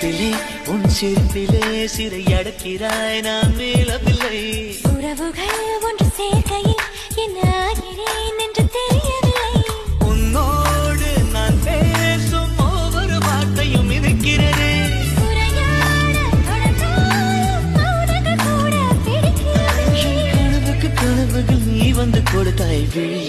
சிரிப்பிலே உன் சிரிப்பிலே சிறை அடக்கிறாய் நான் மேலவில்லை. உறவுகள் ஒன்று சேர்க்கையில் என்ன ஆகிறேன் என்று தெரியவில்லை. உன்னோடு நான் பேசும் ஒவ்வொரு வார்த்தையும் இருக்கிறதே. கனவுக்கு கனவுகள் நீ வந்து கொடுத்தாய் விழி.